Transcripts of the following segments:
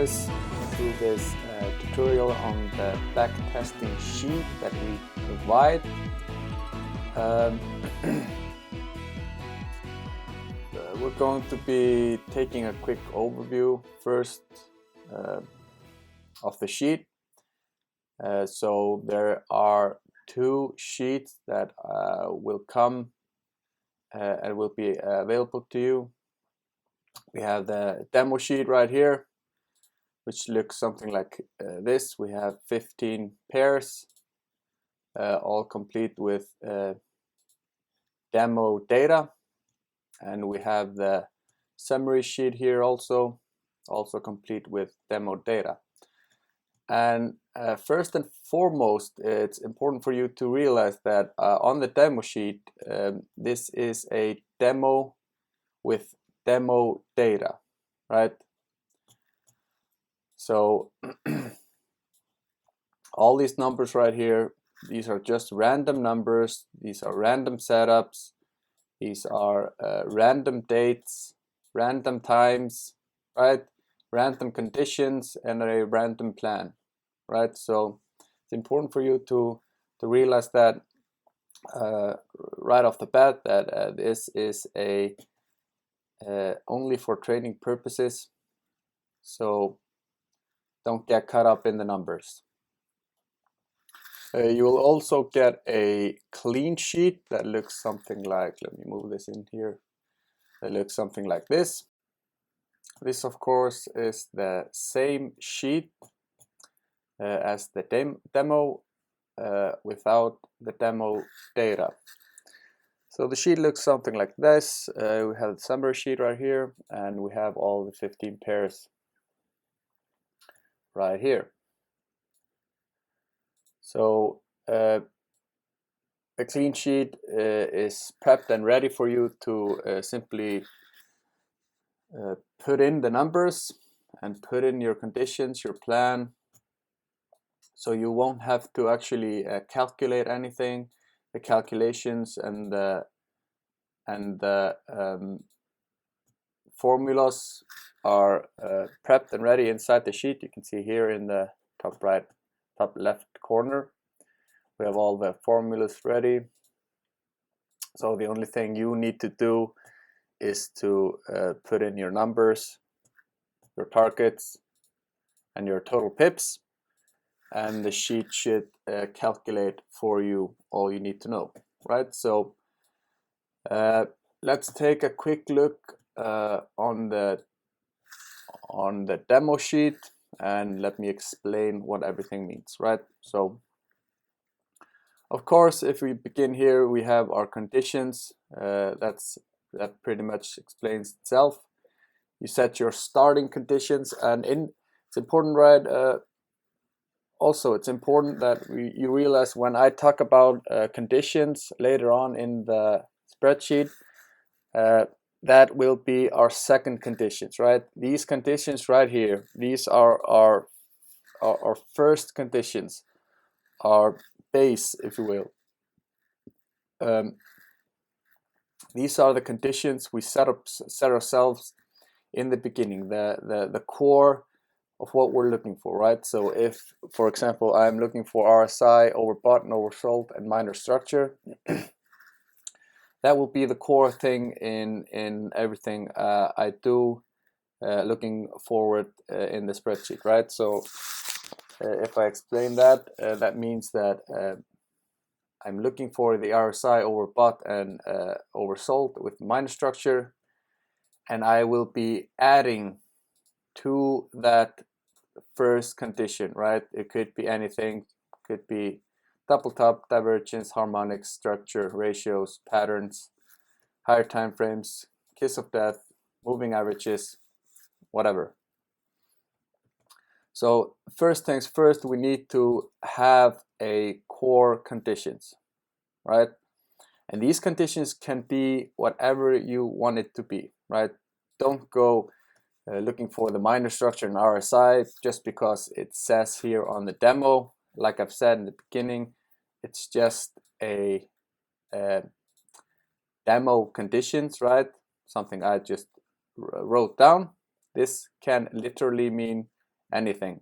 guys to this tutorial on the backtesting sheet that we provide. We're going to be taking a quick overview first of the sheet. So there are two sheets that will come and will be available to you. We have the demo sheet right here, which looks something like this. We have 15 pairs, all complete with demo data, and we have the summary sheet here also complete with demo data. And first and foremost, it's important for you to realize that on the demo sheet, this is a demo with demo data, right? So all these numbers right here, these are just random numbers, these are random setups, these are random dates, random times, right? Random conditions and a random plan, right? So it's important for you to realize that right off the bat that this is a only for training purposes, so don't get caught up in the numbers. You will also get a clean sheet that looks something like, let me move this in here, that looks something like this. This of course is the same sheet as the demo without the demo data. So the sheet looks something like this. We have the summary sheet right here, and we have all the 15 pairs right here. So a clean sheet is prepped and ready for you to simply put in the numbers and put in your conditions, your plan, so you won't have to actually calculate anything. The calculations and the formulas are prepped and ready inside the sheet. You can see here in the top left corner, we have all the formulas ready. So the only thing you need to do is to put in your numbers, your targets, and your total pips, and the sheet should calculate for you all you need to know, right? So let's take a quick look on the demo sheet, and let me explain what everything means, right? So of course, if we begin here, we have our conditions. That pretty much explains itself. You set your starting conditions, and it's important, right? Also, it's important that you realize when I talk about conditions later on in the spreadsheet, that will be our second conditions, right? These conditions right here, these are our first conditions, our base, if you will. These are the conditions we set ourselves in the beginning, the core of what we're looking for, right? So if, for example, I'm looking for RSI over button, over salt, and minor structure, that will be the core thing in everything I do looking forward in the spreadsheet, right? So if I explain that, that means that I'm looking for the RSI over butt and over salt with minor structure, and I will be adding to that first condition, right? It could be anything, could be double top, divergence, harmonics, structure, ratios, patterns, higher time frames, kiss of death, moving averages, whatever. So first things first, we need to have a core conditions, right? And these conditions can be whatever you want it to be, right? Don't go looking for the minor structure in RSI just because it says here on the demo. Like I've said in the beginning, it's just a demo conditions, right? Something I just wrote down. This can literally mean anything,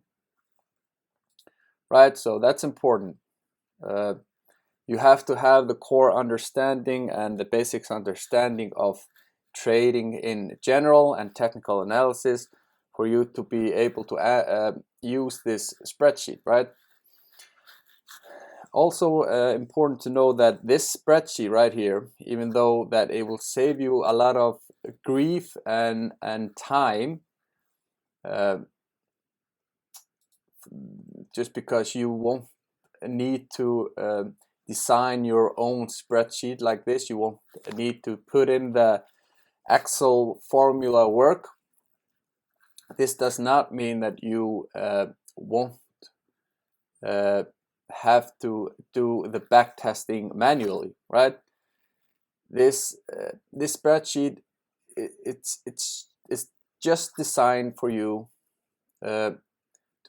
right? So that's important. You have to have the core understanding and the basics understanding of trading in general and technical analysis for you to be able to use this spreadsheet, right? Also important to know that this spreadsheet right here, even though that it will save you a lot of grief and time, just because you won't need to design your own spreadsheet like this, you won't need to put in the Excel formula work. This does not mean that you won't have to do the back testing manually, right? This spreadsheet, it's just designed for you to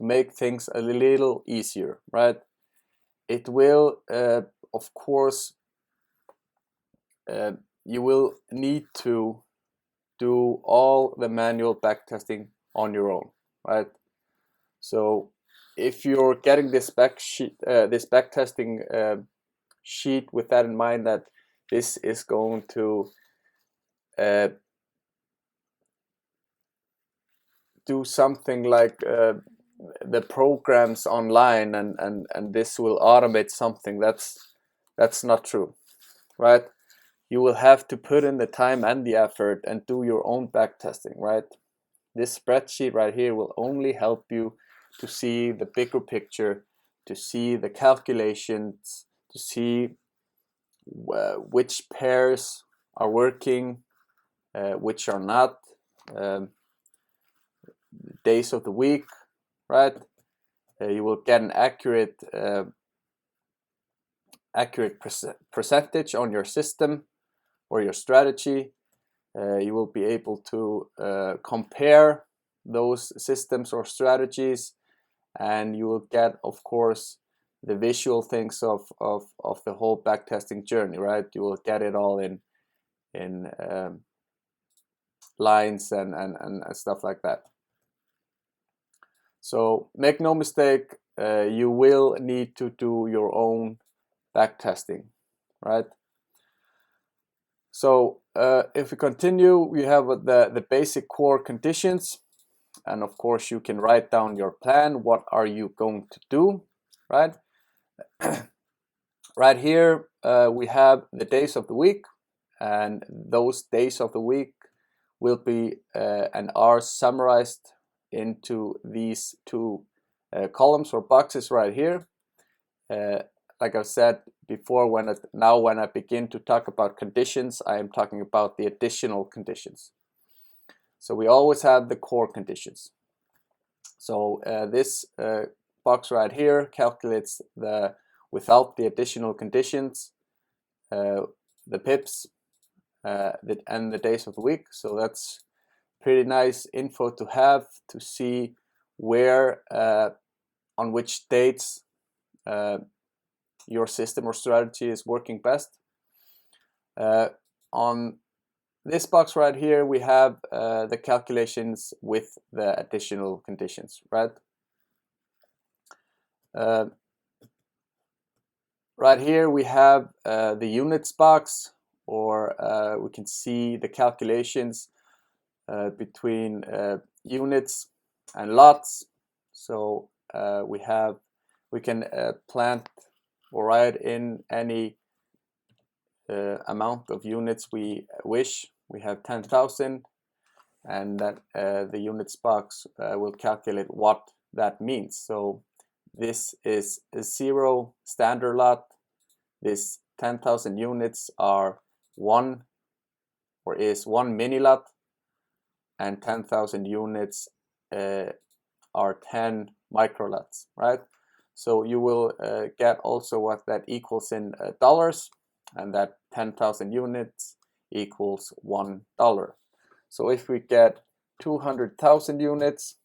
make things a little easier, right? It will, of course, you will need to do all the manual backtesting on your own, right? So if you're getting this backtesting sheet with that in mind, that this is going to do something like the programs online and this will automate something, that's not true, right? You will have to put in the time and the effort and do your own backtesting, right? This spreadsheet right here will only help you to see the bigger picture, to see the calculations, to see which pairs are working, which are not, days of the week, right? You will get an accurate percentage on your system or your strategy. You will be able to compare those systems or strategies, and you will get, of course, the visual things of the whole backtesting journey, right? You will get it all in lines and stuff like that. So make no mistake, you will need to do your own backtesting, right? So if we continue, we have the basic core conditions, and of course you can write down your plan. What are you going to do, right? Right here we have the days of the week, and those days of the week will be and are summarized into these two columns or boxes right here. Like I've said before, when I begin to talk about conditions, I am talking about the additional conditions. So we always have the core conditions. So this box right here calculates the without the additional conditions, the pips, and the days of the week. So that's pretty nice info to have to see where on which dates your system or strategy is working best. On this box right here we have the calculations with the additional conditions, right? Right here we have the units box, or we can see the calculations between units and lots. So we can plant or write in any amount of units we wish. We have 10,000, and that the units box will calculate what that means. So this is a 0 standard lot. This 10,000 units are one mini lot, and 10,000 units are 10 micro lots, right? So you will get also what that equals in dollars, and that 10,000 units equals $1. So if we get 200,000 units,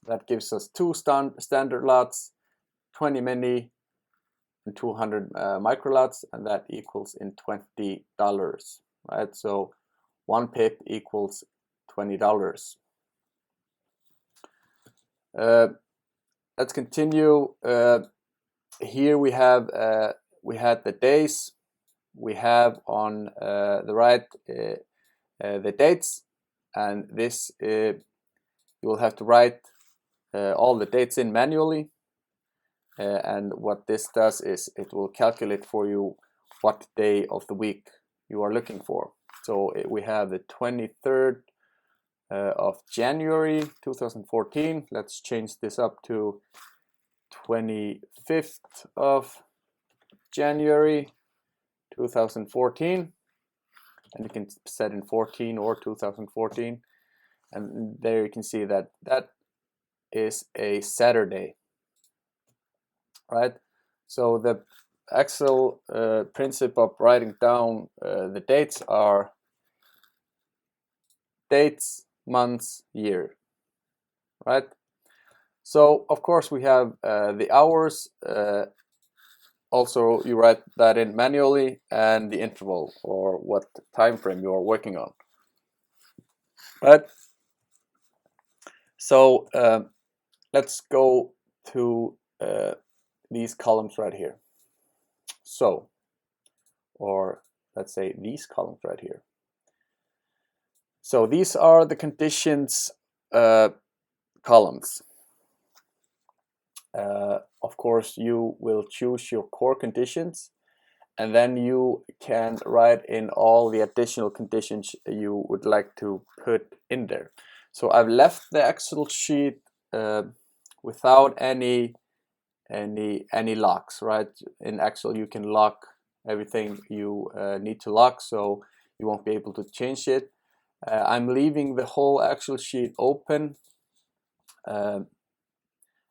that gives us 2 standard lots, 20 mini, and 200 micro lots, and that equals in $20, right? So 1 pip equals $20. let's continue. Here we have we had the days. We have on the right the dates, and this you will have to write all the dates in manually. And what this does is it will calculate for you what day of the week you are looking for. So we have the 23rd of January 2014. Let's change this up to 25th of January 2014, and you can set in 14 or 2014, and there you can see that that is a Saturday, right? So the actual principle of writing down the dates are dates, months, year, right? So of course we have the hours. Also, you write that in manually, and the interval, or what time frame you are working on, right? So let's go to these columns right here. So, or let's say these columns right here. So these are the conditions columns. Of course, you will choose your core conditions, and then you can write in all the additional conditions you would like to put in there. So I've left the Excel sheet without any locks, right? In Excel you can lock everything you need to lock, so you won't be able to change it. I'm leaving the whole Excel sheet open, and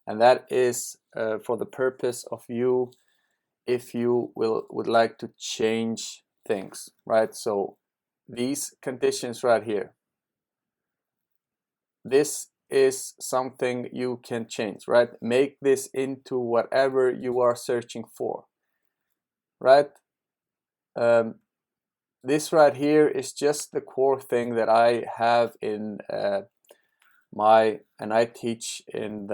that is for the purpose of you, if you would like to change things, right? So these conditions right here, this is something you can change, right? Make this into whatever you are searching for, right? This right here is just the core thing that I have in and I teach in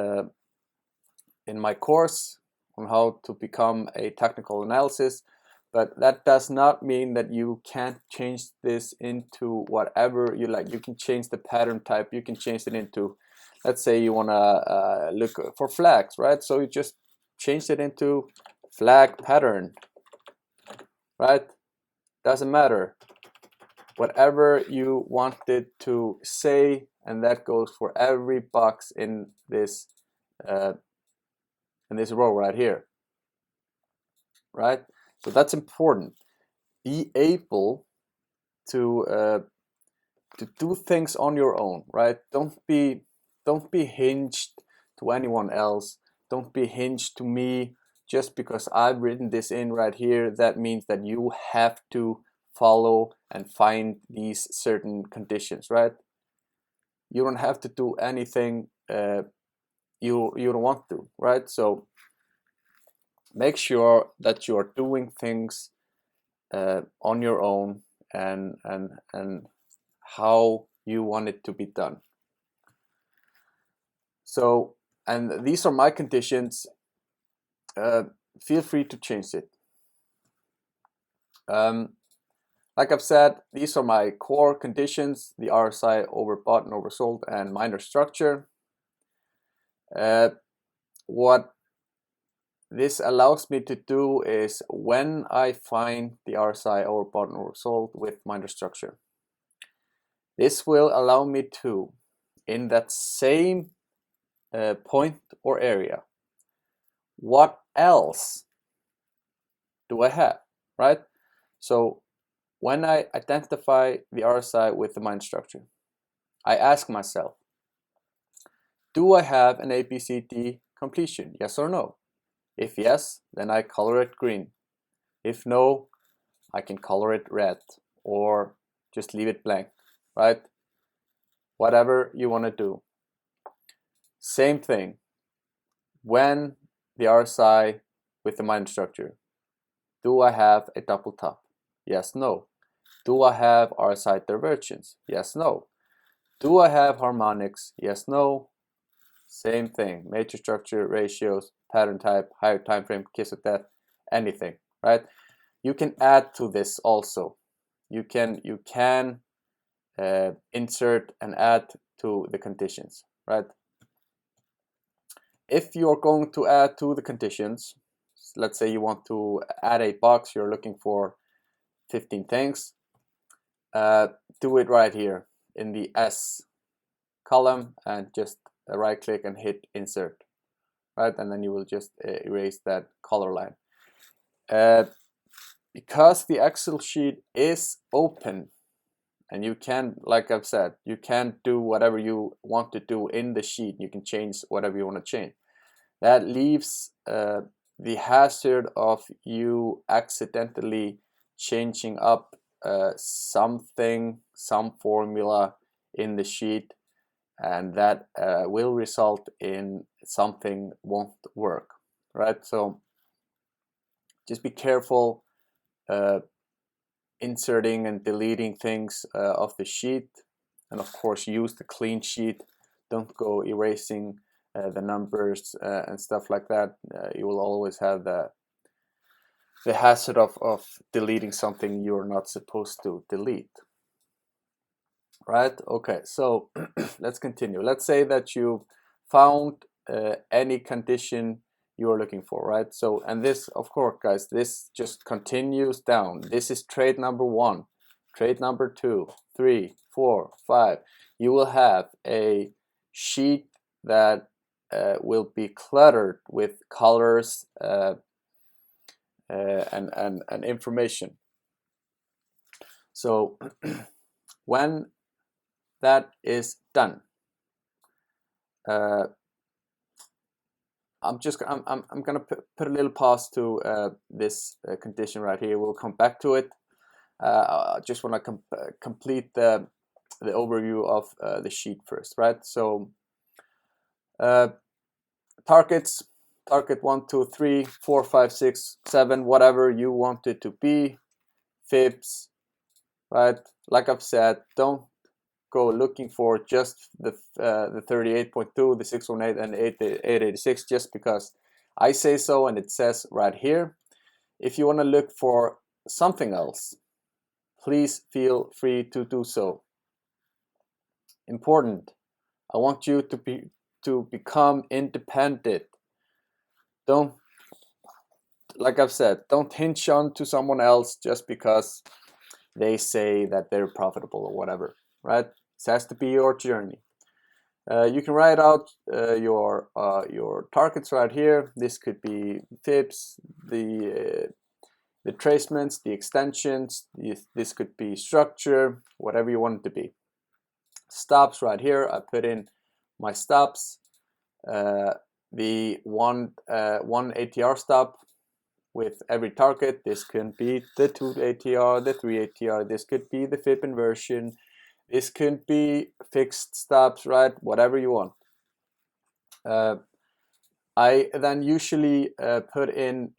my course on how to become a technical analysis. But that does not mean that you can't change this into whatever you like. You can change the pattern type. You can change it into, let's say you want to look for flags, right? So you just change it into flag pattern, right? Doesn't matter. Whatever you want it to say, and that goes for every box in this row right here, right? So that's important. Be able to do things on your own, right? Don't be hinged to anyone else. Don't be hinged to me. Just because I've written this in right here, that means that you have to follow and find these certain conditions, right? You don't have to do anything you don't want to, right? So make sure that you are doing things on your own and how you want it to be done. So, and these are my conditions. Feel free to change it. Like I've said, these are my core conditions: the RSI, overbought and oversold, and minor structure. What this allows me to do is, when I find the RSI, overbought and oversold with minor structure, this will allow me to, in that same point or area, what else do I have, right? So when I identify the RSI with the minor structure, I ask myself, do I have an ABCD completion? Yes or no? If yes, then I color it green. If no, I can color it red or just leave it blank, right? Whatever you want to do. Same thing. When the RSI with the minor structure, do I have a double top? Yes, no. Do I have RSI divergence? Yes, no. Do I have harmonics? Yes, no. same thing. Matrix structure, ratios, pattern type, higher time frame, kiss of death, anything, right? You can add to this also. You can insert and add to the conditions, right? If you're going to add to the conditions, let's say you want to add a box, you're looking for 15 things, do it right here in the S column and just right click and hit insert, right? And then you will just erase that color line. Because the Excel sheet is open, and you can, like I've said, you can do whatever you want to do in the sheet. You can change whatever you want to change. That leaves the hazard of you accidentally changing up something, some formula in the sheet, and that will result in something won't work, right? So just be careful inserting and deleting things off the sheet, and of course use the clean sheet. Don't go erasing the numbers and stuff like that. You will always have the hazard of deleting something you're not supposed to delete, right? Okay, so let's continue. Let's say that you found any condition you're looking for, right? So, and this, of course, guys, this just continues down. This is trade number 1, trade number 2, 3, 4, 5. You will have a sheet that will be cluttered with colors and information. So when that is done, I'm gonna put a little pause to this condition right here. We'll come back to it. I just want to complete the overview of the sheet first, right? So targets, target 1, 2, 3, 4, 5, 6, 7, whatever you want it to be. Fibs, right? Like I've said, don't go looking for just the 38.2, the 618, and 886 just because I say so and it says right here. If you want to look for something else, please feel free to do so. Important. I want you to become independent. Don't, like I've said, don't hinge on to someone else just because they say that they're profitable or whatever, right? It has to be your journey. You can write out your targets right here. This could be fibs, the tracements, the extensions. This could be structure, whatever you want it to be. Stops right here. I put in my stops. The one ATR stop with every target. This can be the 2 ATR, the 3 ATR. This could be the fib inversion. This could be fixed stops, right? Whatever you want. I then usually put in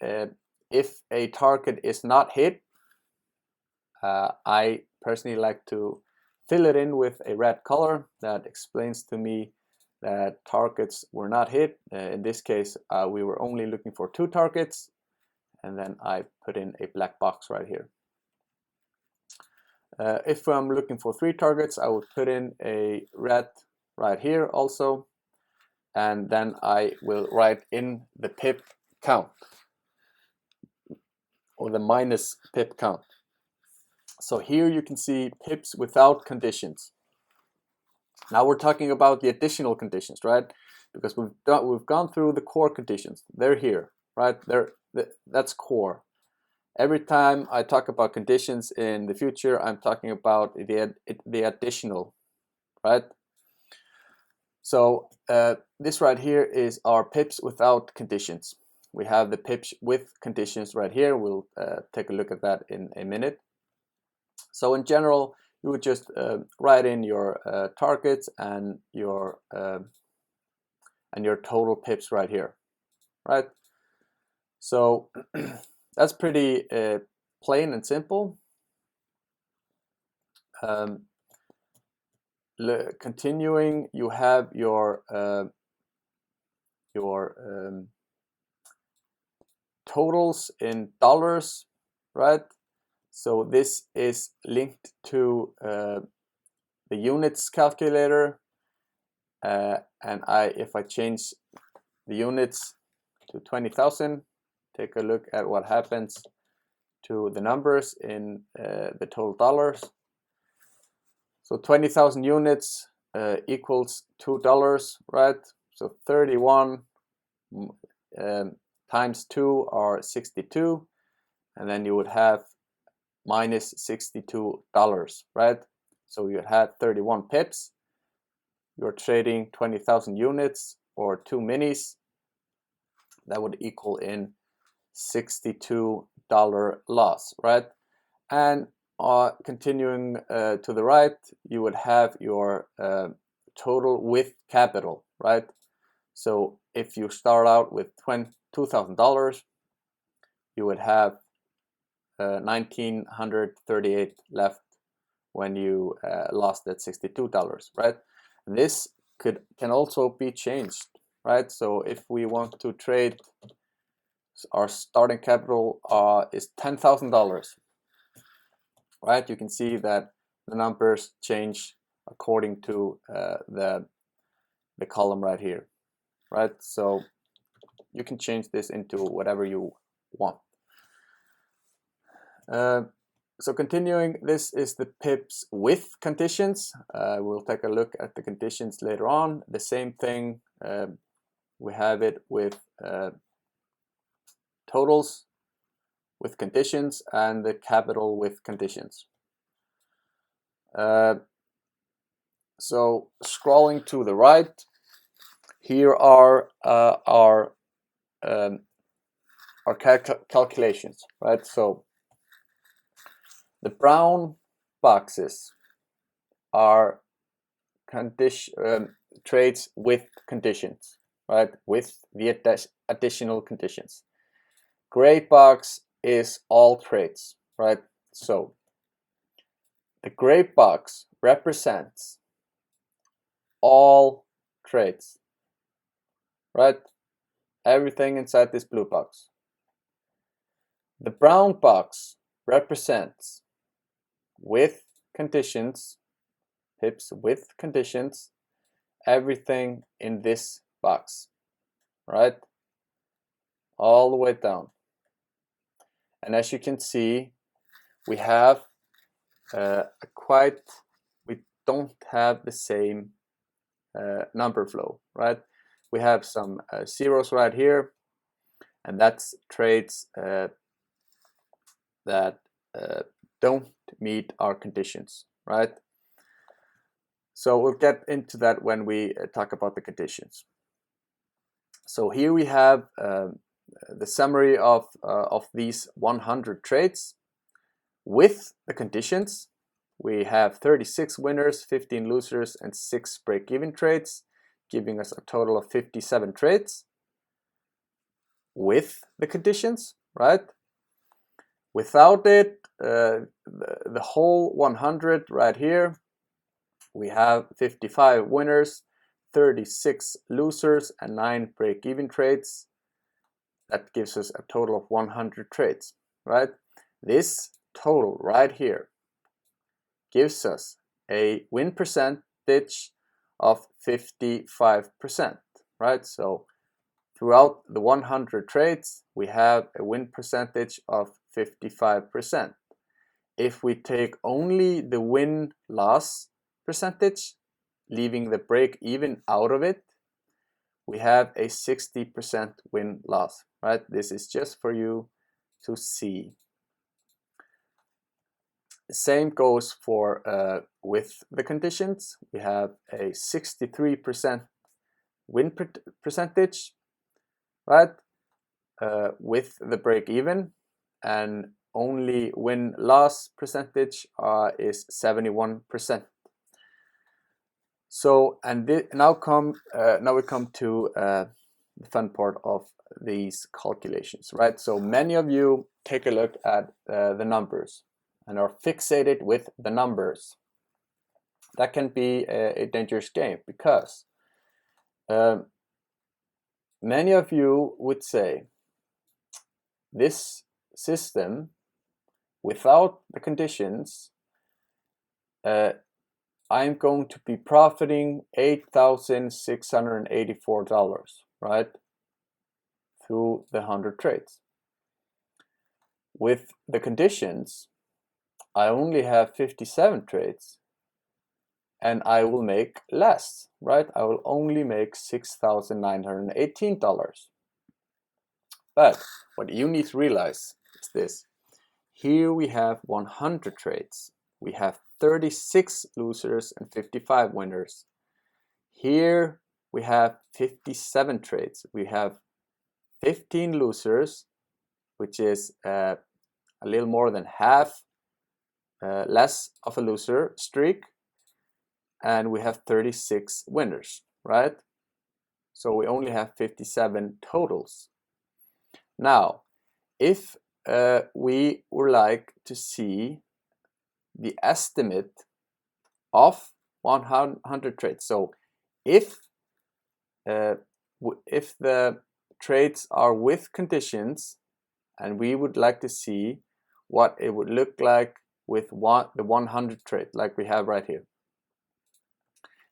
if a target is not hit. I personally like to fill it in with a red color that explains to me that targets were not hit. In this case, we were only looking for 2 targets, and then I put in a black box right here. If I'm looking for 3 targets, I would put in a red right here also, and then I will write in the pip count or the minus pip count. So here you can see pips without conditions. Now we're talking about the additional conditions, right? Because we've gone through the core conditions. They're here, right? That's core. Every time I talk about conditions in the future, I'm talking about the additional, right? So this right here is our pips without conditions. We have the pips with conditions right here. We'll take a look at that in a minute. So in general, you would just write in your targets and your total pips right here, right? So that's pretty plain and simple. Continuing, you have your your totals in dollars, right? So this is linked to the units calculator, and if I change the units to 20,000, take a look at what happens to the numbers in the total dollars. So 20,000 units equals $2, right? So 31 times 2 are 62, and then you would have minus $62, right? So you had 31 pips. You're trading 20,000 units or 2 minis. That would equal in $62 loss, right? And continuing to the right, you would have your total with capital, right? So if you start out with $2,000, you would have $1,938 left when you lost that $62, right? This can also be changed, right? So if we want to trade, our starting capital is $10,000, right? You can see that the numbers change according to the column right here, right? So you can change this into whatever you want. So continuing, this is the pips with conditions. We'll take a look at the conditions later on. The same thing, we have it with totals with conditions and the capital with conditions. So scrolling to the right, here are our calculations, right? So the brown boxes are trades with conditions, right? With the additional conditions. Gray box is all trades, right? So the gray box represents all trades, right? Everything inside this blue box. The brown box represents with conditions, pips with conditions, everything in this box, right? All the way down. And as you can see, we have we don't have the same number flow, right? We have some zeros right here, and that's trades that don't meet our conditions, right? So we'll get into that when we talk about the conditions. So here we have the summary of these 100 trades with the conditions. We have 36 winners, 15 losers, and 6 break-even trades, giving us a total of 57 trades with the conditions, right? Without it, the whole 100 right here, we have 55 winners, 36 losers, and 9 break-even trades. That gives us a total of 100 trades, right? This total right here gives us a win percentage of 55%, right? So throughout the 100 trades, we have a win percentage of 55%. If we take only the win-loss percentage, leaving the break-even out of it, we have a 60% win-loss, right? This is just for you to see. The same goes for with the conditions. We have a 63% win percentage, right? With the break-even, and only win-loss percentage is 71%. So, and now we come to the fun part of these calculations, right? So many of you take a look at the numbers and are fixated with the numbers. That can be a dangerous game because many of you would say this system without the conditions, I'm going to be profiting $8,684, right, through the 100 trades. With the conditions, I only have 57 trades and I will make less, right? I will only make $6,918. But what you need to realize is this. Here we have 100 trades. We have 36 losers and 55 winners. Here we have 57 trades. We have 15 losers, which is a little more than half less of a loser streak, and we have 36 winners, right? So we only have 57 totals. Now, if we would like to see the estimate of 100 trades, so if the trades are with conditions, and we would like to see what it would look like with the 100 trade, like we have right here.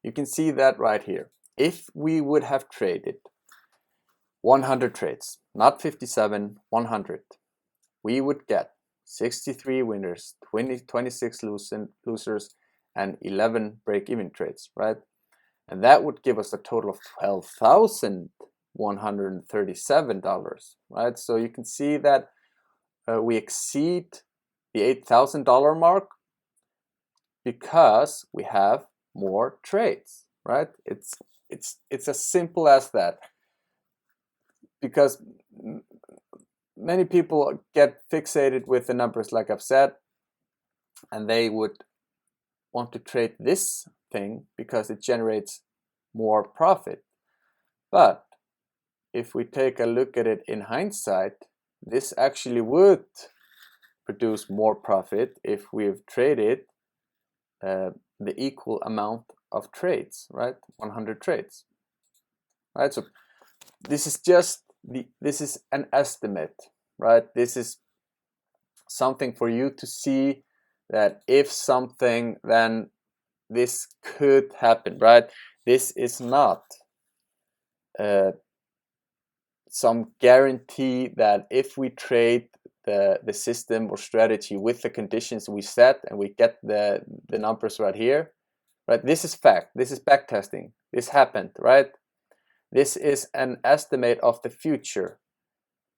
You can see that right here. If we would have traded 100 trades, not 57, 100, we would get 63 winners, 26 losers, and 11 break-even trades, right? And that would give us a total of $12,137, right? So you can see that we exceed the $8,000 mark because we have more trades, right? It's as simple as that. Because many people get fixated with the numbers, like I've said, and they would want to trade this thing because it generates more profit. But if we take a look at it in hindsight, this actually would produce more profit if we've traded the equal amount of trades, right? 100 trades, right? So this is just this is an estimate, right? This is something for you to see that if something, then this could happen, right? This is not some guarantee that if we trade the system or strategy with the conditions we set and we get the numbers right here, right? This is fact. This is backtesting. This happened, right? This is an estimate of the future.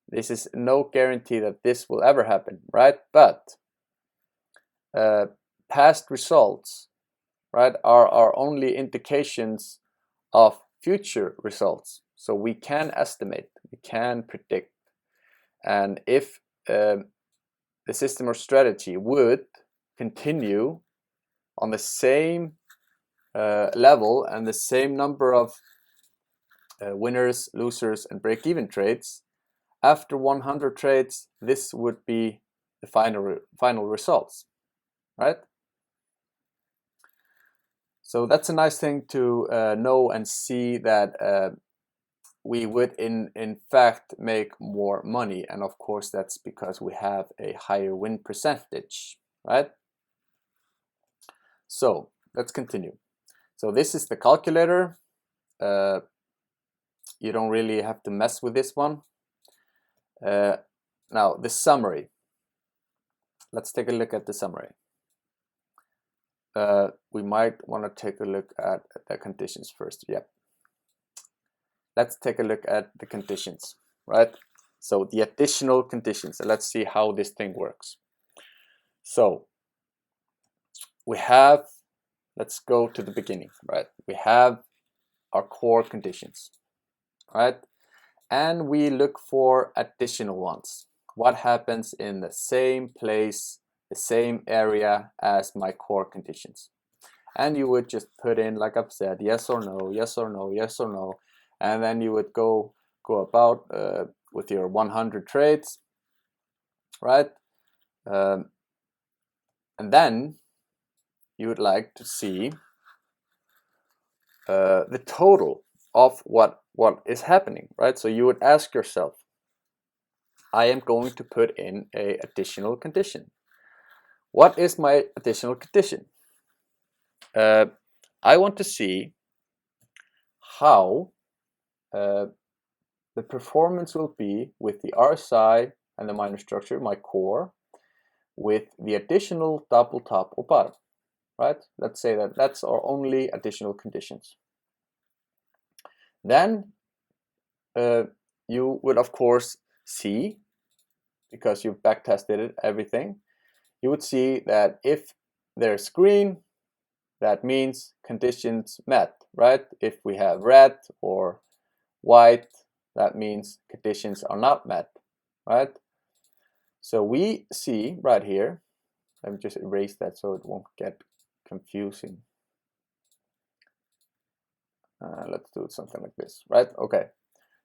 This is no guarantee that this will ever happen, right? But past results, right, are only indications of future results. So we can estimate, we can predict. And if the system or strategy would continue on the same level and the same number of winners, losers, and break-even trades, after 100 trades, this would be the final results, right? So that's a nice thing to know and see, that we would in fact make more money, and of course that's because we have a higher win percentage, right? So let's continue. So this is the calculator. You don't really have to mess with this one. Now the summary. Let's take a look at the summary. We might want to take a look at the conditions first. Yep. Let's take a look at the conditions, right? So the additional conditions. Let's see how this thing works. So we have, let's go to the beginning, right? We have our core conditions, right? And we look for additional ones. What happens in the same place, the same area as my core conditions? And you would just put in, like I've said, yes or no, yes or no, yes or no, and then you would go about with your 100 trades, right? And then you would like to see the total of what what is happening, right? So you would ask yourself, I am going to put in a additional condition. What is my additional condition? I want to see how the performance will be with the RSI and the minor structure, my core, with the additional double top or bottom, right? Let's say that that's our only additional conditions. Then you would of course see, because you've back tested it, everything, you would see that if there's green, that means conditions met, right? If we have red or white, that means conditions are not met, right? So we see right here, let me just erase that so it won't get confusing. Let's do something like this, right? Okay,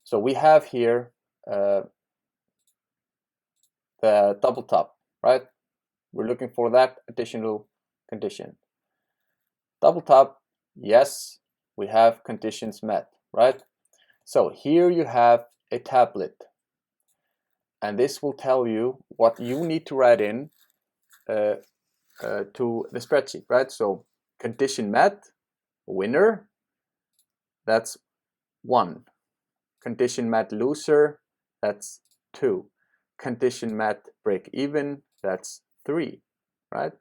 so we have here the double top, right? We're looking for that additional condition. Double top, yes, we have conditions met, right? So here you have a tablet, and this will tell you what you need to write in to the spreadsheet, right? So condition met, winner, that's 1. Condition met loser, that's 2. Condition met break even, that's 3, right?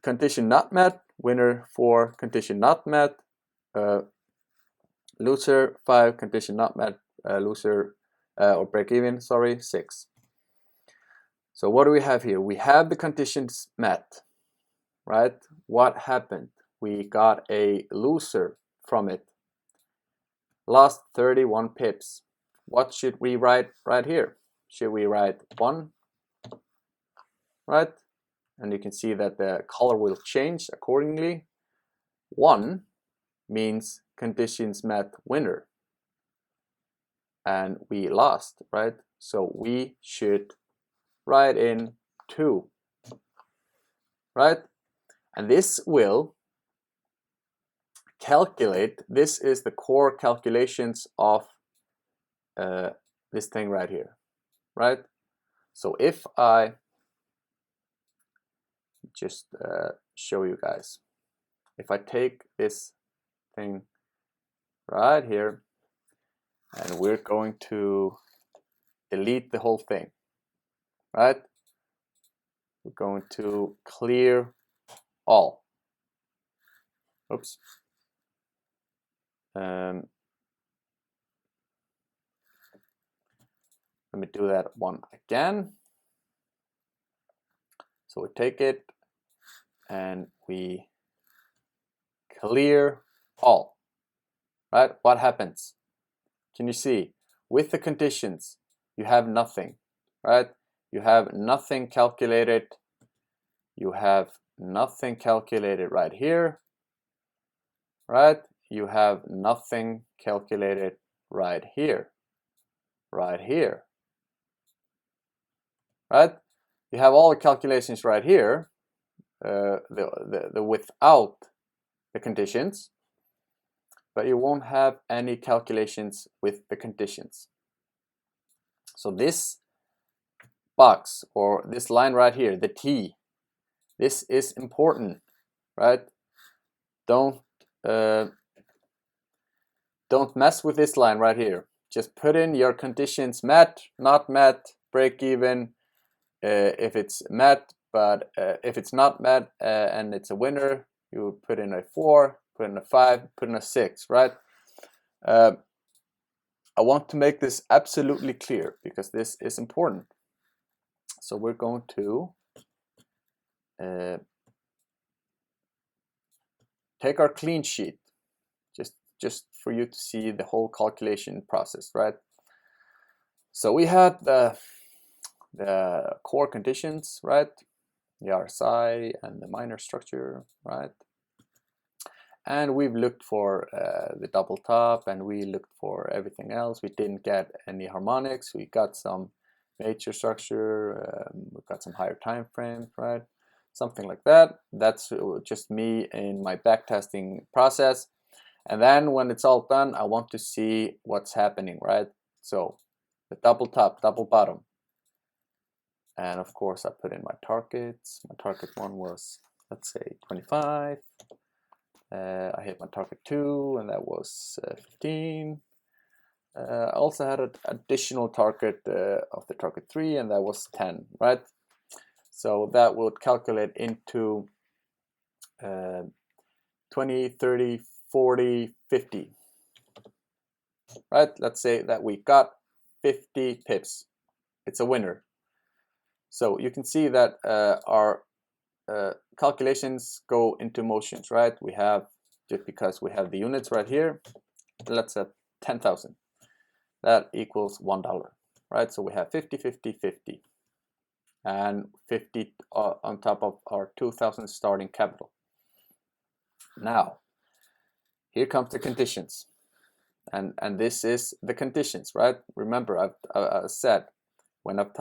Condition not met, winner 4. Condition not met, loser 5. Condition not met, loser or break even, sorry, 6. So what do we have here? We have the conditions met, right? What happened? We got a loser from it. Lost 31 pips. What should we write right here? Should we write 1, right? And you can see that the color will change accordingly. 1 means conditions met, winner, and we lost, right? So we should write in 2, right? And this will calculate, this is the core calculations of this thing right here, right? So if I just show you guys, if I take this thing right here and we're going to delete the whole thing, right? We're going to clear all. Oops. Let me do that one again. So we take it and we clear all, right? What happens? Can you see? With the conditions, you have nothing, right? You have nothing calculated. You have nothing calculated right here, right? You have nothing calculated right here, right here, right? You have all the calculations right here, the without the conditions, but you won't have any calculations with the conditions. So this box or this line right here, the T, this is important, right? Don't mess with this line right here. Just put in your conditions met, not met, break even, if it's met, but if it's not met and it's a winner, you would put in a 4, put in a 5, put in a 6, right? I want to make this absolutely clear because this is important. So we're going to take our clean sheet, just for you to see the whole calculation process, right? So we had the core conditions, right? The RSI and the minor structure, right? And we've looked for the double top, and we looked for everything else. We didn't get any harmonics. We got some major structure. We got some higher time frames, right? Something like that. That's just me in my backtesting process. And then when it's all done, I want to see what's happening, right? So the double top, double bottom. And of course I put in my targets. My target one was, let's say 25. I hit my target 2 and that was 15. I also had an additional target of the target 3 and that was 10, right? So that would calculate into 20, 30, 40, 50, right? Let's say that we got 50 pips. It's a winner. So you can see that our calculations go into motions, right? We have, just because we have the units right here, let's say 10,000. That equals $1, right? So we have 50, 50, 50, and 50 on top of our 2,000 starting capital. Now, here comes the conditions, and this is the conditions, right? Remember, I said when I'm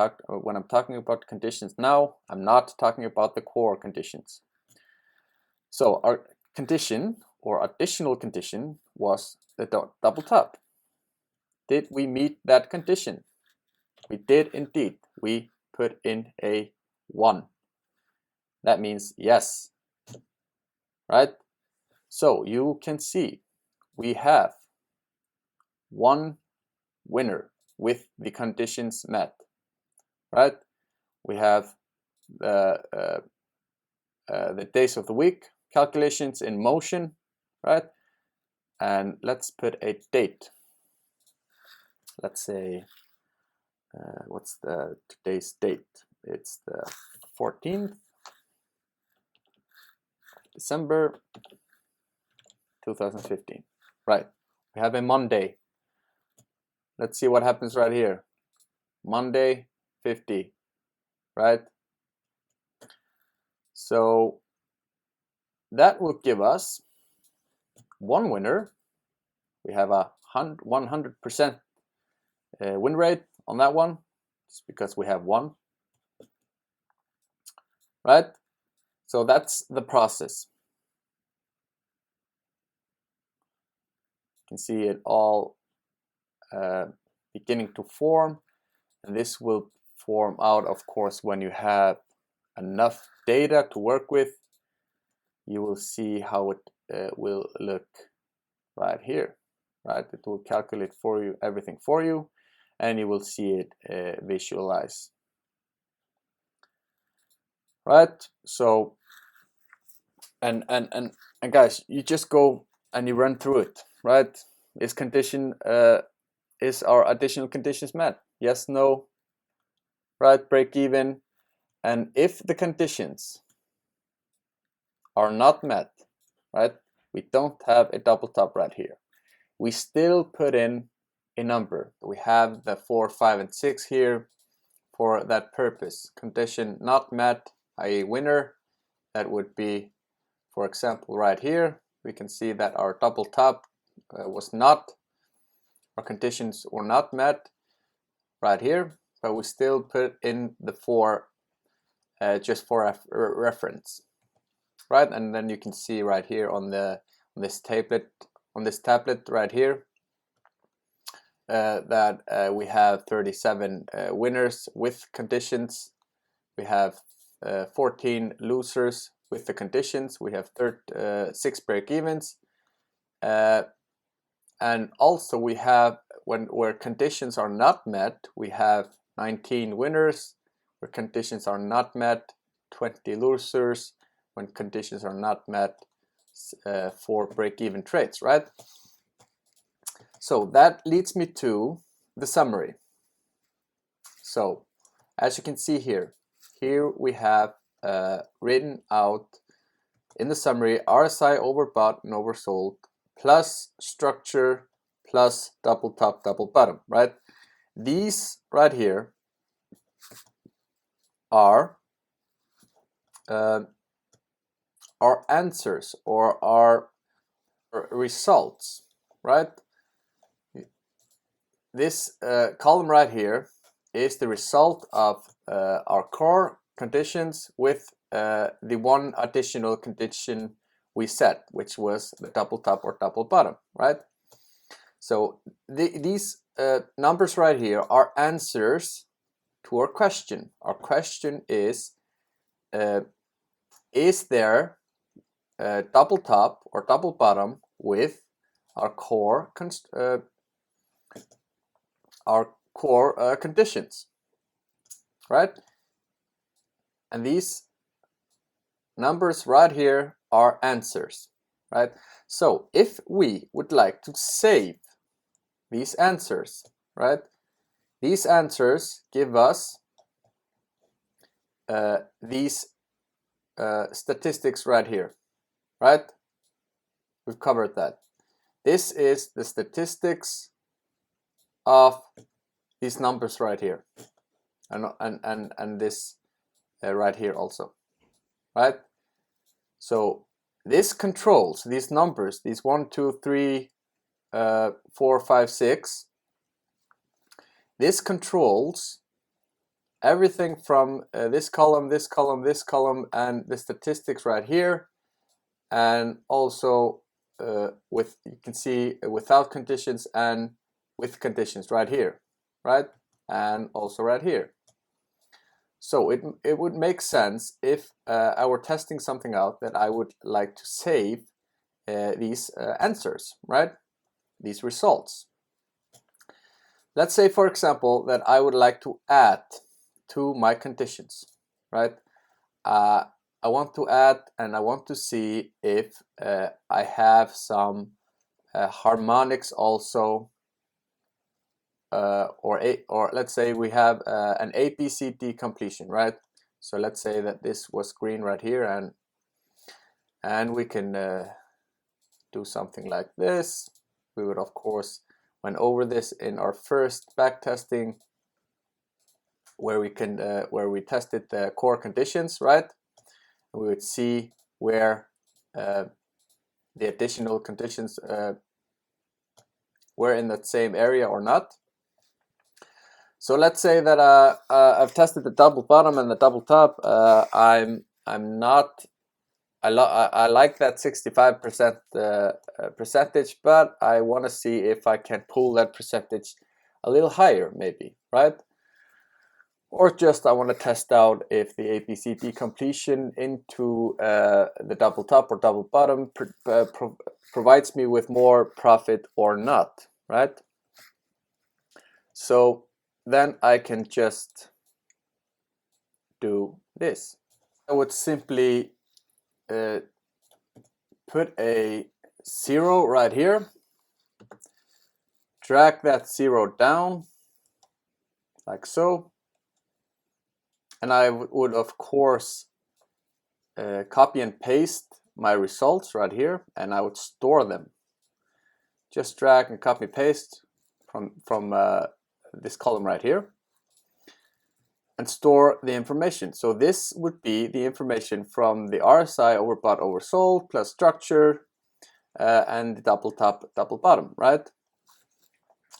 talking about conditions now, I'm not talking about the core conditions. So our condition or additional condition was the double top. Did we meet that condition? We did indeed. We put in a 1. That means yes, right? So you can see we have one winner with the conditions met, right? We have the days of the week calculations in motion, right? And let's put a date. Let's say, what's the today's date? It's the 14th December 2015, right? We have a Monday. Let's see what happens right here. Monday 50, right? So that will give us one winner. We have a 100% win rate on that one, just because we have one, right? So that's the process. You can see it all beginning to form, and this will form out, of course, when you have enough data to work with. You will see how it will look right here, right? It will calculate for you everything for you, and you will see it visualize, right? So and guys, you just go and you run through it, right? Is condition is our additional conditions met? Yes, no, right? Break even. And if the conditions are not met, right, we don't have a double top right here, we still put in a number. We have the 4, 5, and 6 here for that purpose. Condition not met, i.e. winner, that would be, for example, right here. We can see that our double top was not, our conditions were not met right here, but we still put in the 4 just for reference, right? And then you can see right here on this tablet right here that we have 37 winners with conditions. We have 14 losers with the conditions. We have 6 break evens, and also we have, where conditions are not met, we have 19 winners. Where conditions are not met, 20 losers. When conditions are not met, 4 break-even trades, right? So that leads me to the summary. So as you can see here we have written out in the summary RSI overbought and oversold plus structure plus double top, double bottom, right? These right here are our answers or our results, right? This column right here is the result of our core conditions with the one additional condition we set, which was the double top or double bottom, right? So these numbers right here are answers to our question. Our question is there a double top or double bottom with our core conditions, right? And these numbers right here are answers, right? So if we would like to save these answers, right? These answers give us these statistics right here, right? We've covered that. This is the statistics of these numbers right here, and this right here also, right? So this controls these numbers, these 1, 2, 3, 4, 5, 6. This controls everything from this column, this column, this column, and the statistics right here, and also with, you can see without conditions and with conditions right here, right? And also right here. So it would make sense if I were testing something out that I would like to save these answers, right? These results. Let's say, for example, that I would like to add to my conditions, right? I want to add, and I want to see if I have some harmonics also, or let's say we have an ABCD completion, right? So let's say that this was green right here, and we can do something like this. We would, of course, went over this in our first backtesting, where we tested the core conditions, right? We would see where the additional conditions were in that same area or not. So let's say that I've tested the double bottom and the double top. I like that 65% percentage, but I want to see if I can pull that percentage a little higher, maybe, right? Or just I want to test out if the ABCD completion into the double top or double bottom provides me with more profit or not, right? So then I can just do this. I would simply put a 0 right here, drag that 0 down like so, and I would of course copy and paste my results right here, and I would store them. Just drag and copy paste from this column right here and store the information. So this would be the information from the RSI over bought over sold plus structure and the double top double bottom, right?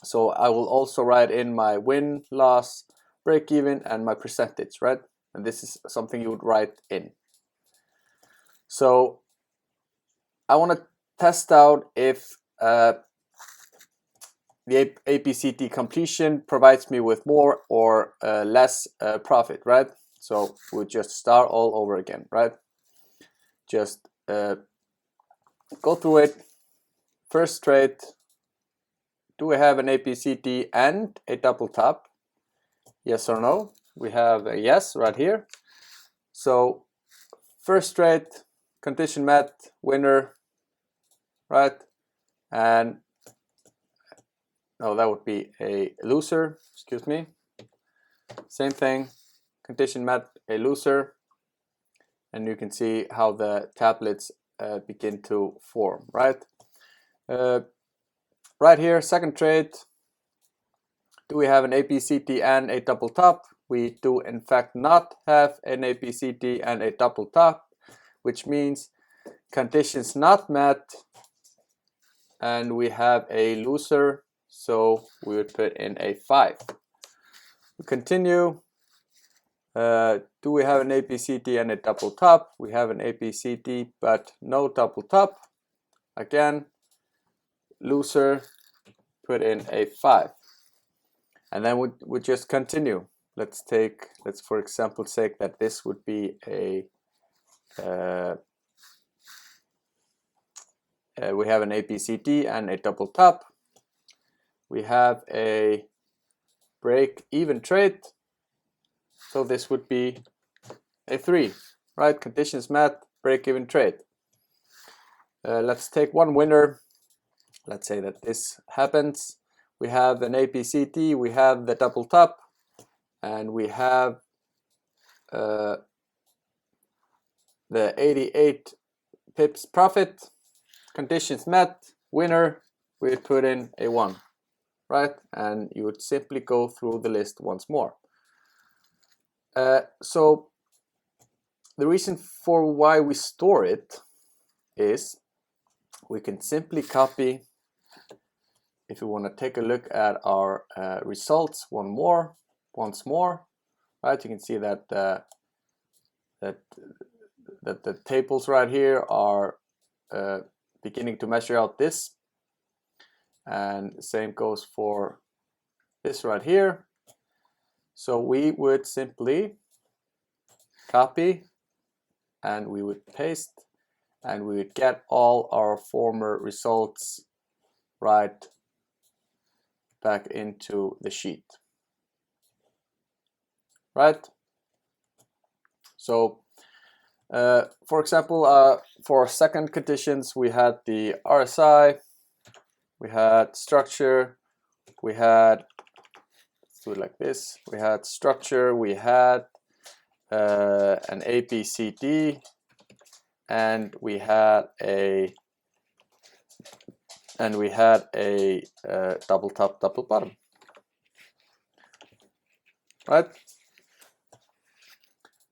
So I will also write in my win, loss, break even, and my percentage, right? And this is something you would write in. So I want to test out if the ABCD completion provides me with more or less profit, right? So we'll just start all over again, right? Just go through it. First trade, do we have an ABCD and a double top? Yes or no? We have a yes right here. So first trade, condition met, winner, right? And no, that would be a loser, excuse me. Same thing, condition met, a loser. And you can see how the tablets begin to form, right? Right here, second trade, do we have an ABCD and a double top? We do in fact not have an ABCD and a double top, which means conditions not met, and we have a loser, so we would put in a 5. We continue. Do we have an ABCD and a double top? We have an ABCD but no double top. Again, loser, put in a 5. And then we just continue. Let's for example take that this would be a we have an ABCD and a double top. We have a break-even trade, so this would be a 3, right? Conditions met, break-even trade. Let's take one winner. Let's say that this happens. We have an ABCD, we have the double top, and we have the 88 pips profit. Conditions met, winner, we would put in a 1, right? And you would simply go through the list once more. So the reason for why we store it is we can simply copy. If we want to take a look at our results once more, right? You can see that that the tables right here are beginning to measure out this, and the same goes for this right here. So we would simply copy and we would paste, and we would get all our former results right back into the sheet, right? So for example, for second conditions, we had the RSI, we had structure, we had, let's do it like this, we had structure, we had an ABCD, and we had a double top, double bottom, right?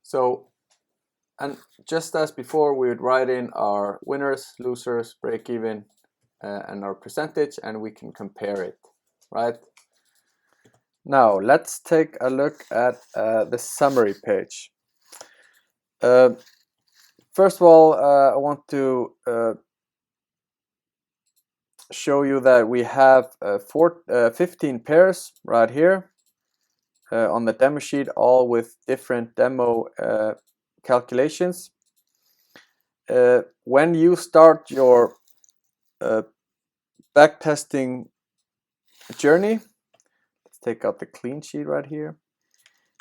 So, and just as before, we would write in our winners, losers, break even, and our percentage, and we can compare it, right? Now let's take a look at the summary page. First of all, I want to show you that we have 15 pairs right here on the demo sheet, all with different demo calculations. When you start your backtesting journey, let's take out the clean sheet right here.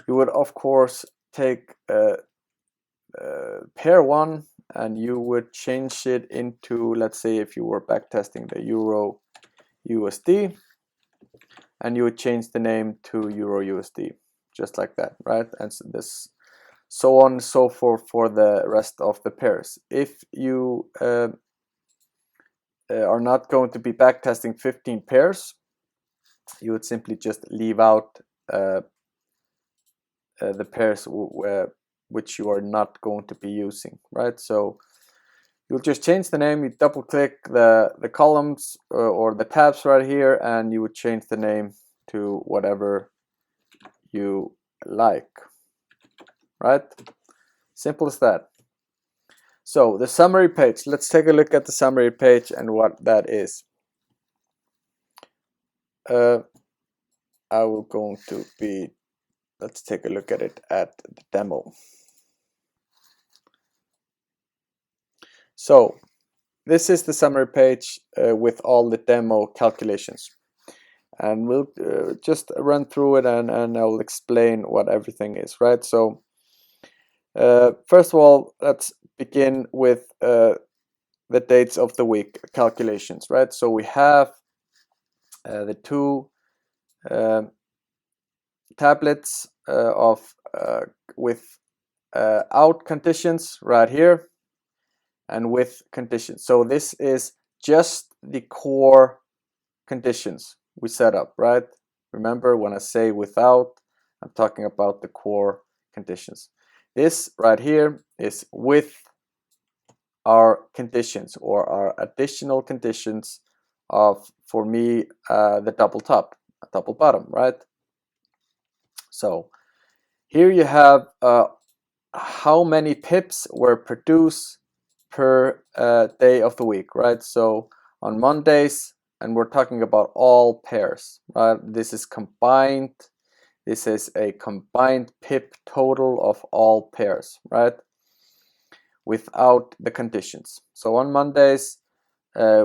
You would of course take pair 1 and you would change it into, let's say if you were backtesting the Euro USD, and you would change the name to Euro USD, just like that, right? And so on and so forth for the rest of the pairs. If you are not going to be backtesting 15 pairs, you would simply just leave out the pairs which you are not going to be using, right? So you'll just change the name, you double click the columns or the tabs right here, and you would change the name to whatever you like, right? Simple as that. So the summary page, let's take a look at the summary page and what that is. I will going to be, let's take a look at it at the demo. So this is the summary page with all the demo calculations, and we'll just run through it and I'll explain what everything is, right? So first of all, let's begin with the dates of the week calculations, right? So we have the two tablets with out conditions right here and with conditions. So this is just the core conditions we set up, right? Remember, when I say without, I'm talking about the core conditions. This right here is with our conditions or our additional conditions of, for me, the double top, double bottom, right? So here you have how many pips were produced per day of the week, right? So on Mondays, and we're talking about all pairs, right? This is combined. This is a combined pip total of all pairs, right? Without the conditions. So on Mondays,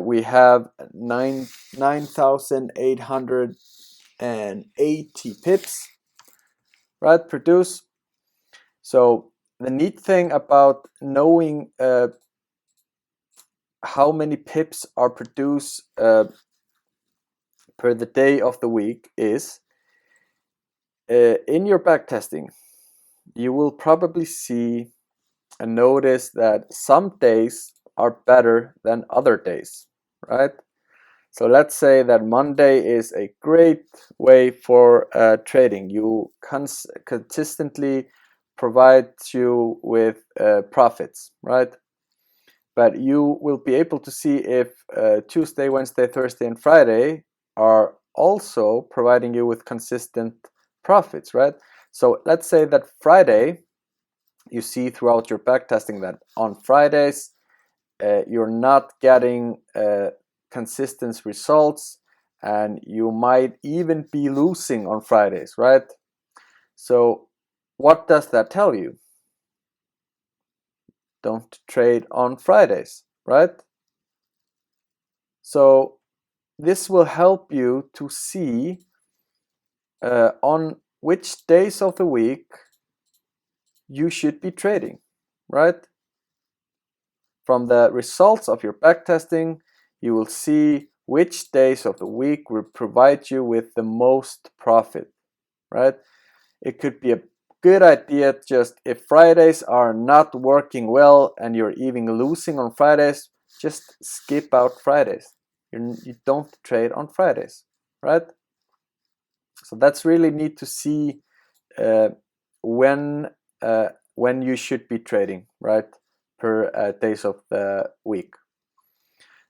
we have 9,880 pips, right? Produce. So the neat thing about knowing how many pips are produced per the day of the week is in your backtesting, you will probably see and notice that some days are better than other days, right? So let's say that Monday is a great way for trading. You consistently provide you with profits, right? But you will be able to see if Tuesday, Wednesday, Thursday, and Friday are also providing you with consistent profits, right? So let's say that Friday, you see throughout your backtesting that on Fridays, you're not getting consistent results, and you might even be losing on Fridays, right? So what does that tell you? Don't trade on Fridays, right? So this will help you to see on which days of the week you should be trading, right? From the results of your backtesting, you will see which days of the week will provide you with the most profit, right? It could be a good idea just if Fridays are not working well and you're even losing on Fridays, just skip out Fridays. You don't trade on Fridays, right? So that's really neat to see when you should be trading, right, per days of the week.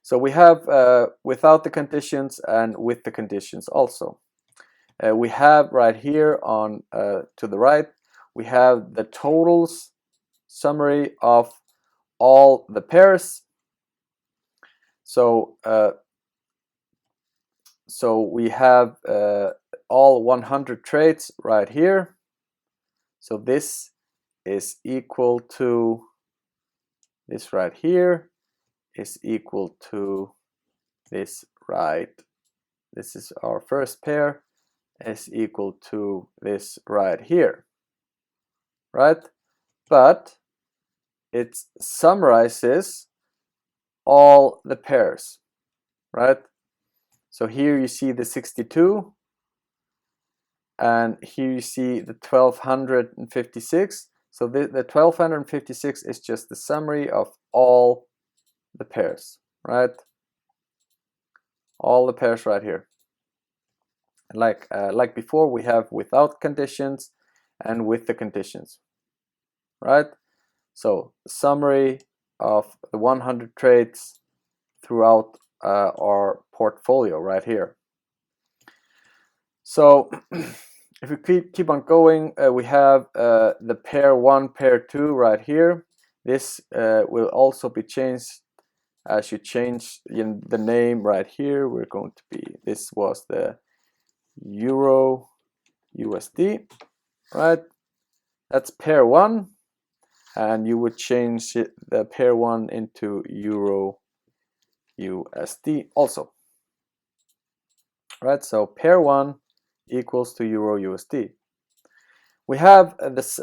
So we have without the conditions and with the conditions also. We have right here on to the right, we have the totals summary of all the pairs. So we have all 100 trades right here. So this is equal to this right here is equal to this right. This is our first pair is equal to this right here, right? But it summarizes all the pairs, right? So here you see the 62, and here you see the 1256. So the 1256 is just the summary of all the pairs, right? All the pairs right here. Like before, we have without conditions and with the conditions, right? So summary of the 100 trades throughout our portfolio right here. So if we keep on going, we have the pair 1, pair 2 right here. This will also be changed as you change the name right here. We're going to be, this was the Euro USD, right? That's pair 1, and you would change the pair 1 into Euro USD also, right? So pair 1 equals to Euro USD. We have this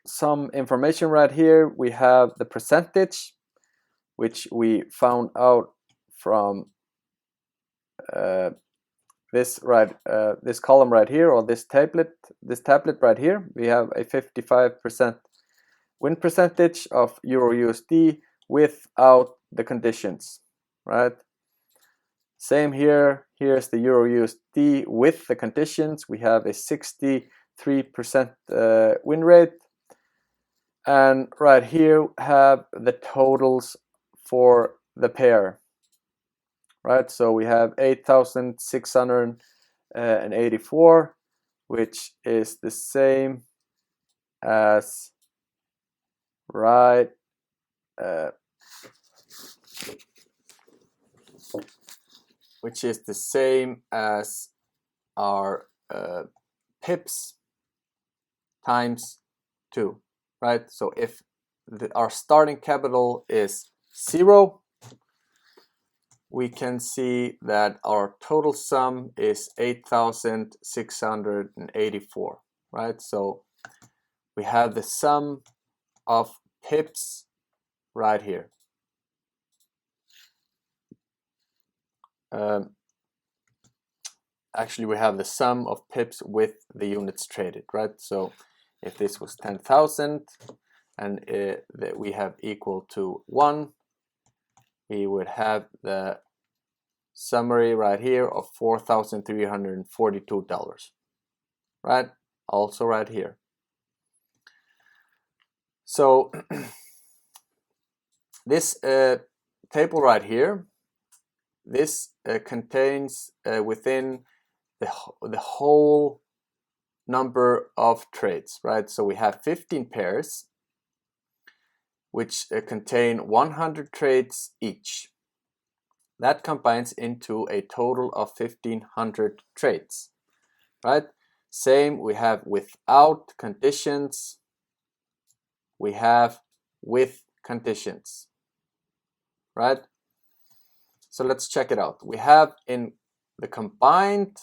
some information right here. We have the percentage, which we found out from this column right here, or this tablet right here. We have a 55% win percentage of Euro USD without the conditions, right? Same here. Here's the Euro USD with the conditions. We have a 63% win rate, and right here have the totals for the pair, right? So we have 8,684, which is the same as right which is the same as our pips times 2, right? So if our starting capital is 0, we can see that our total sum is 8,684, right? So we have the sum of pips right here. Actually, we have the sum of pips with the units traded, right? So if this was 10,000 and that we have equal to 1, we would have the summary right here of $4,342, right? Also right here. So this table right here, this contains within the whole number of trades, right? So we have 15 pairs which contain 100 trades each. That combines into a total of 1,500 trades, right? Same, we have without conditions, we have with conditions, right? So let's check it out. We have in the combined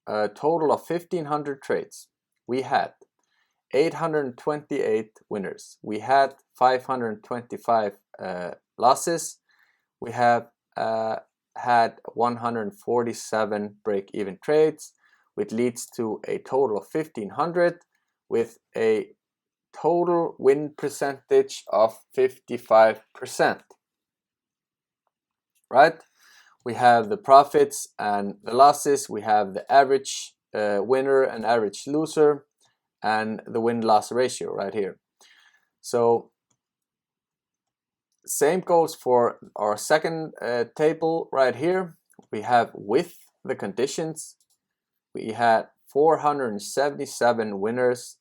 total of 1,500 trades, we had 828 winners. We had 525 losses. We have had 147 break-even trades, which leads to a total of 1,500 with a total win percentage of 55%, right? We have the profits and the losses. We have the average winner and average loser and the win-loss ratio right here. So same goes for our second table right here. We have with the conditions. We had 477 winners,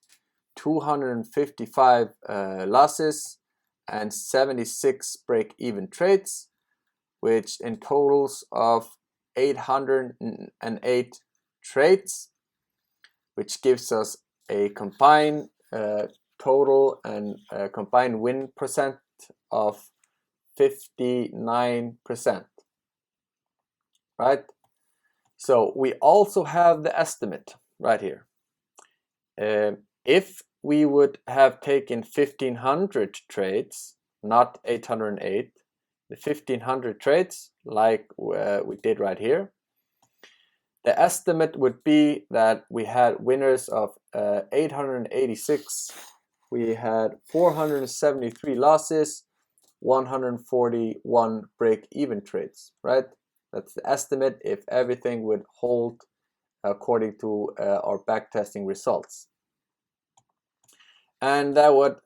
255 losses, and 76 break-even trades, which in totals of 808 trades, which gives us a combined total and combined win percent of 59%, right? So we also have the estimate right here. If we would have taken 1,500 trades, not 808, the 1,500 trades like we did right here, the estimate would be that we had winners of 886, we had 473 losses, 141 break-even trades, right? That's the estimate if everything would hold according to our backtesting results. And that would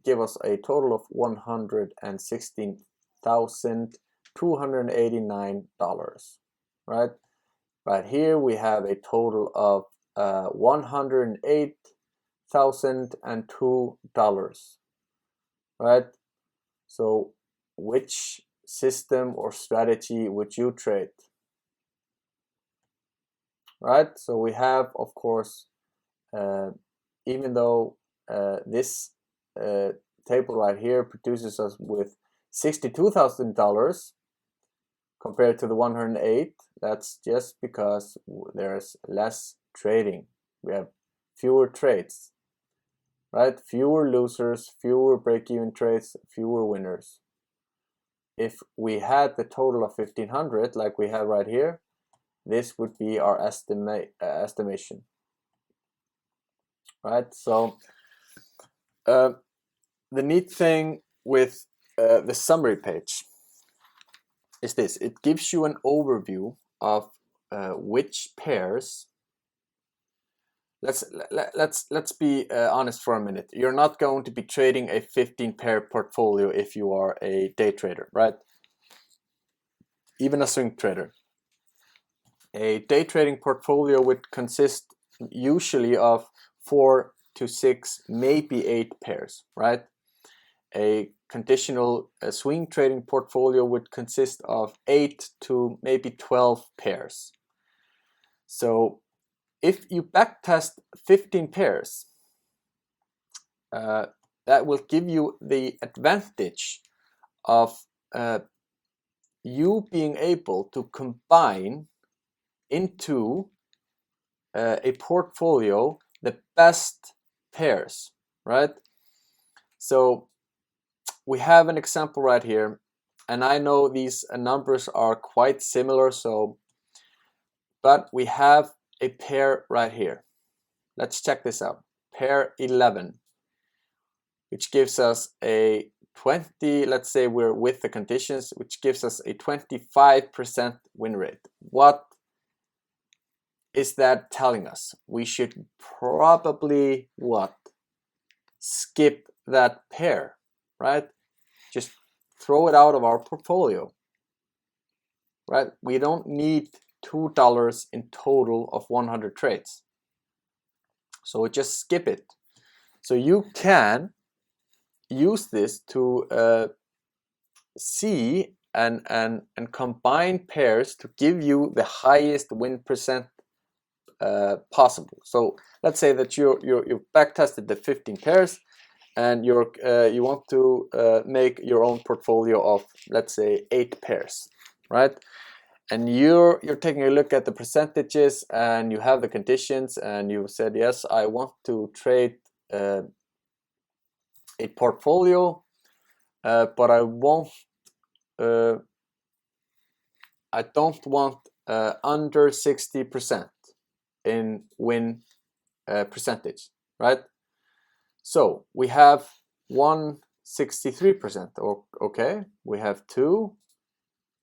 give us a total of $116,289, right? Right here we have a total of $108,002, right? So which system or strategy would you trade, right? So we have, of course, even though this table right here produces us with $62,000 compared to the 108, that's just because there's less trading. We have fewer trades, right? Fewer losers, fewer break-even trades, fewer winners. If we had the total of 1,500 like we have right here, this would be our estimation, right? So the neat thing with the summary page is this: it gives you an overview of which pairs. Let's be honest for a minute. You're not going to be trading a 15-pair portfolio if you are a day trader, right? Even a swing trader. A day trading portfolio would consist usually of 4 to 6, maybe 8 pairs, right? A conditional swing trading portfolio would consist of 8 to maybe 12 pairs. So if you backtest 15 pairs, that will give you the advantage of you being able to combine into a portfolio the best pairs, right? So we have an example right here, and I know these numbers are quite similar, but we have a pair right here. Let's check this out. Pair 11, which gives us a 20, let's say we're with the conditions, which gives us a 25% win rate. What is that telling us? We should probably what? Skip that pair, right? Just throw it out of our portfolio, right? We don't need $2 in total of 100 trades. So just skip it. So you can use this to see and combine pairs to give you the highest win percent possible. So let's say that you backtested the 15 pairs and you want to make your own portfolio of, let's say, 8 pairs, right? And you're taking a look at the percentages and you have the conditions and you said, yes, I want to trade a portfolio, but I don't want under 60% in win percentage, right? So we have 163%, or okay, we have 2,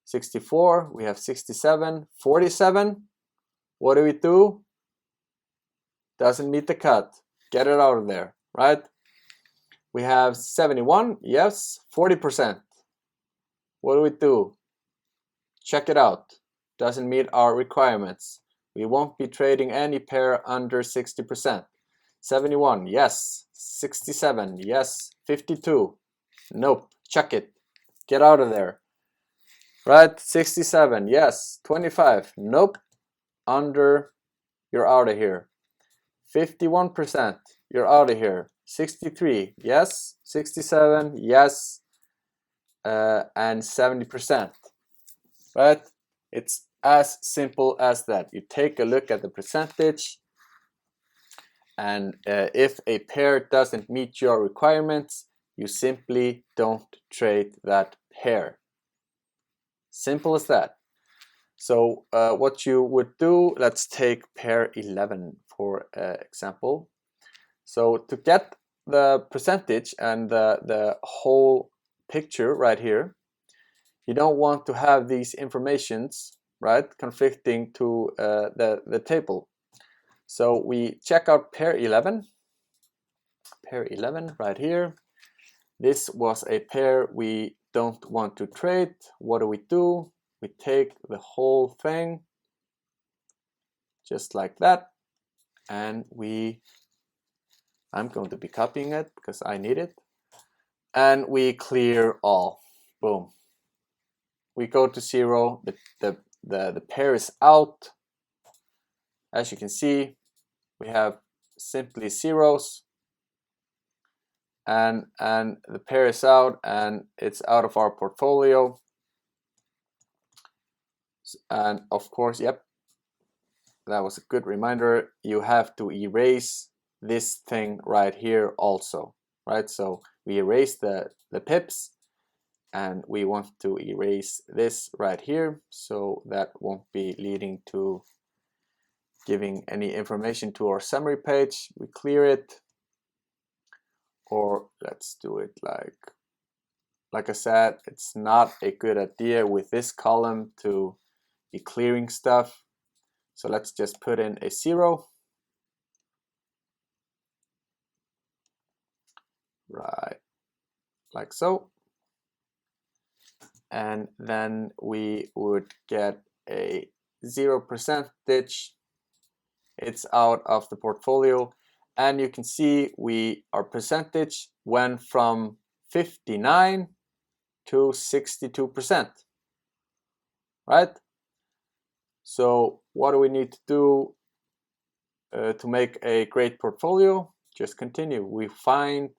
64, we have 67, 47. What do? Doesn't meet the cut. Get it out of there, right? We have 71, yes, 40%. What do? Check it out. Doesn't meet our requirements. We won't be trading any pair under 60%. 71, yes. 67, yes. 52, nope. Check it. Get out of there. Right? 67, yes. 25, nope. Under, you're out of here. 51%, you're out of here. 63, yes. 67, yes. And 70%. Right? It's as simple as that. You take a look at the percentage, and if a pair doesn't meet your requirements, you simply don't trade that pair. Simple as that. So what you would do, let's take pair 11 for example. So to get the percentage and the whole picture right here, you don't want to have these informations, right, conflicting to the table. So we check out pair 11 right here. This was a pair we don't want to trade. What do? We take the whole thing just like that, and I'm going to be copying it because I need it, and we clear all. Boom. We go to 0. The pair is out. As you can see, we have simply zeros, and the pair is out and it's out of our portfolio. And of course, yep, that was a good reminder. You have to erase this thing right here also, right? So we erase the pips, and we want to erase this right here, so that won't be leading to giving any information to our summary page. We clear it, or let's do it like I said, it's not a good idea with this column to be clearing stuff. So let's just put in a 0. Right, like so. And then we would get a 0%, it's out of the portfolio. And you can see our percentage went from 59 to 62%, right? So what do we need to do to make a great portfolio? Just continue. We find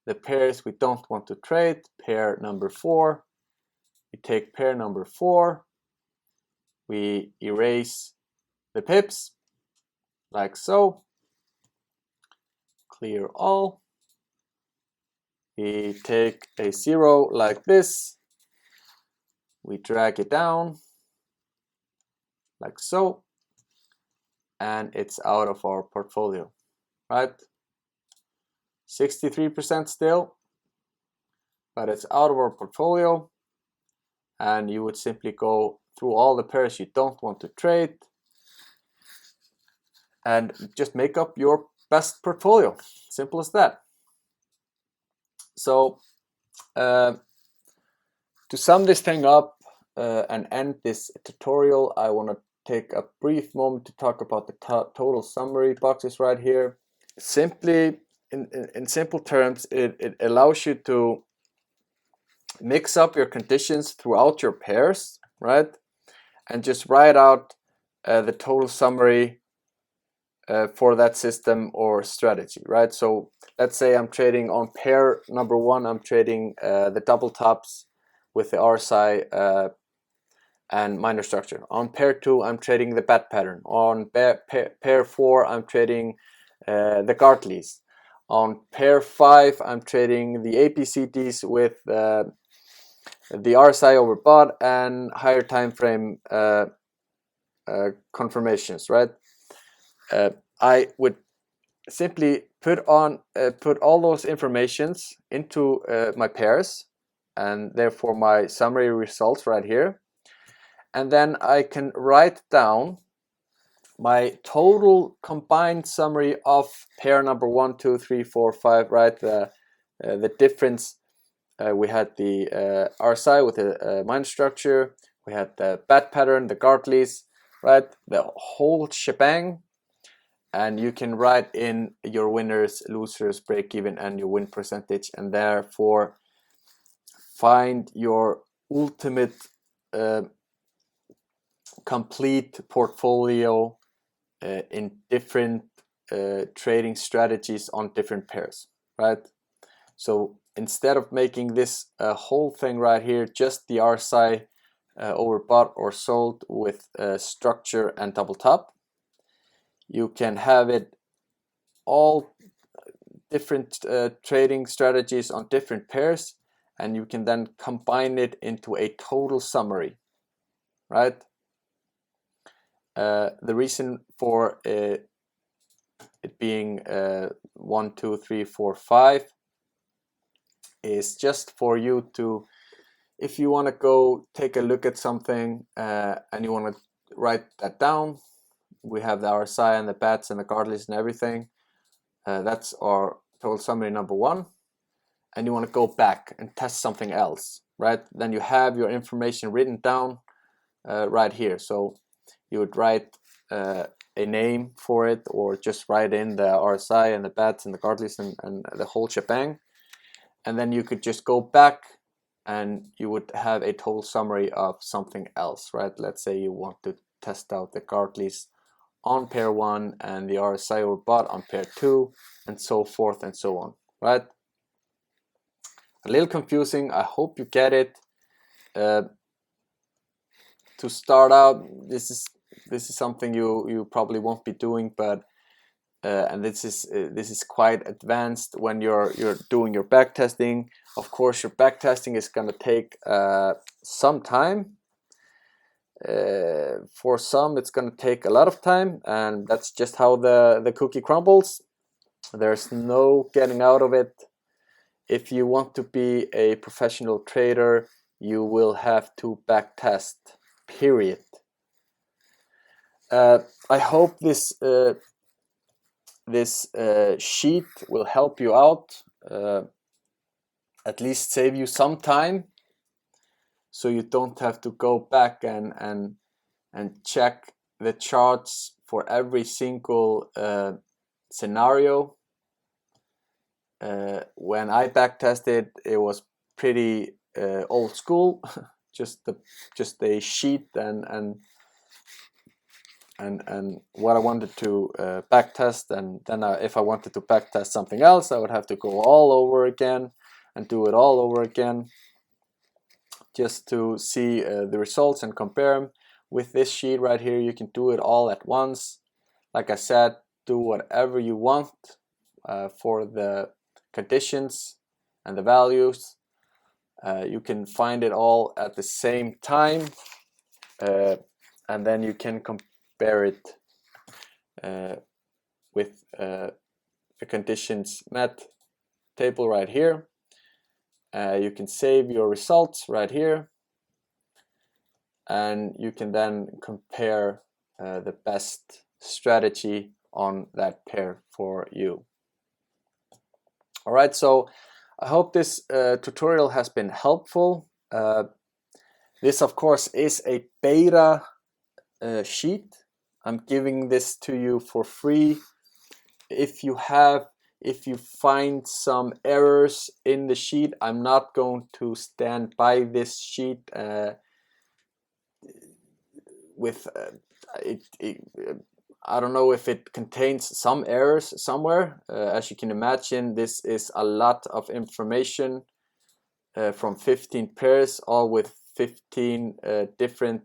the pairs we don't want to trade, pair number 4. We take pair number 4. We erase the pips, like so. Clear all. We take a 0 like this. We drag it down, like so. And it's out of our portfolio, right? 63% still, but it's out of our portfolio. And you would simply go through all the pairs you don't want to trade and just make up your best portfolio. Simple as that. So to sum this thing up and end this tutorial, I want to take a brief moment to talk about the total summary boxes right here. Simply, in simple terms, it allows you to mix up your conditions throughout your pairs, right? And just write out the total summary for that system or strategy, right? So let's say I'm trading on pair number 1, I'm trading the double tops with the RSI and minor structure. On pair 2, I'm trading the bat pattern. On pair 4, I'm trading the Gartleys. On pair 5, I'm trading the ABCDs with the RSI over bot and higher time frame confirmations, right? I would simply put all those informations into my pairs, and therefore my summary results right here. And then I can write down my total combined summary of pair number 1, 2, 3, 4, 5, right? The difference. We had the RSI with the minor structure. We had the bat pattern, the Gartleys, right? The whole shebang. And you can write in your winners, losers, break even, and your win percentage, and therefore find your ultimate complete portfolio in different trading strategies on different pairs, right? So instead of making this whole thing right here, just the RSI over bought or sold with structure and double top, you can have it all different trading strategies on different pairs, and you can then combine it into a total summary, right? The reason for it being 1, 2, 3, 4, 5 is just for you to, if you want to go take a look at something and you want to write that down. We have the RSI and the bats and the Gartleys and everything. That's our total summary number 1. And you want to go back and test something else, right? Then you have your information written down right here. So you would write a name for it, or just write in the RSI and the bats and the Gartleys and the whole shebang. And then you could just go back and you would have a total summary of something else, right? Let's say you want to test out the Gartleys on pair 1 and the RSI over bot on pair 2, and so forth and so on, right? A little confusing. I hope you get it. To start out, this is something you probably won't be doing, but and this is quite advanced when you're doing your backtesting. Of course, your backtesting is going to take some time. For some, it's going to take a lot of time, and that's just how the cookie crumbles. There's no getting out of it. If you want to be a professional trader, you will have to backtest, period. I hope this sheet will help you out, at least save you some time, so you don't have to go back and and check the charts for every single scenario. When I backtested, it was pretty old school, just a sheet and what I wanted to backtest, and then if I wanted to backtest something else, I would have to go all over again and do it all over again just to see the results and compare them. With this sheet right here, you can do it all at once. Like I said, do whatever you want for the conditions and the values. You can find it all at the same time, and then you can compare it with the conditions met table right here. You can save your results right here, and you can then compare the best strategy on that pair for you. All right, so I hope this tutorial has been helpful. This of course is a beta sheet. I'm giving this to you for free. If you find some errors in the sheet, I'm not going to stand by this sheet with I don't know if it contains some errors somewhere. As you can imagine, this is a lot of information from 15 pairs, all with 15 different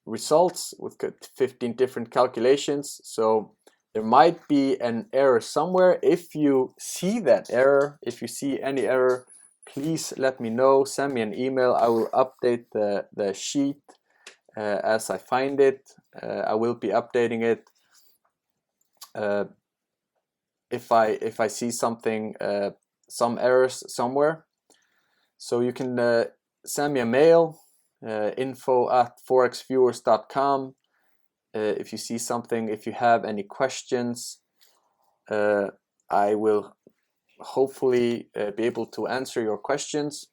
results, with 15 different calculations. So there might be an error somewhere. If you see that error, if you see any error, please let me know. Send me an email. I will update the sheet as I find it. I will be updating it if I see something, some errors somewhere. So you can send me a mail, info@forexviewers.com. If you see something, if you have any questions, I will hopefully be able to answer your questions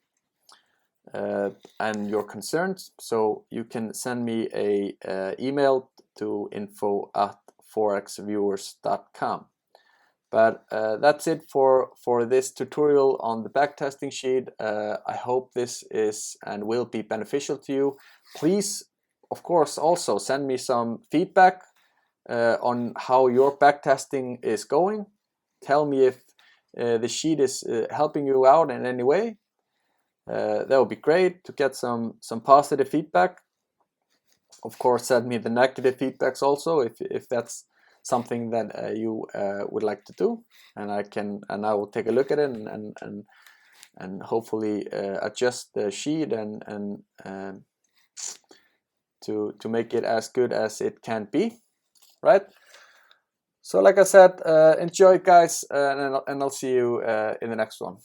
and your concerns. So you can send me a email to info@forexviewers.com. But that's it for this tutorial on the backtesting sheet. I hope this is and will be beneficial to you. Please, of course, also send me some feedback on how your backtesting is going. Tell me if the sheet is helping you out in any way. That would be great to get some positive feedback. Of course, send me the negative feedbacks also if that's something that you would like to do, and I will take a look at it and hopefully adjust the sheet and to make it as good as it can be, right? So like I said, enjoy guys, and I'll see you in the next one.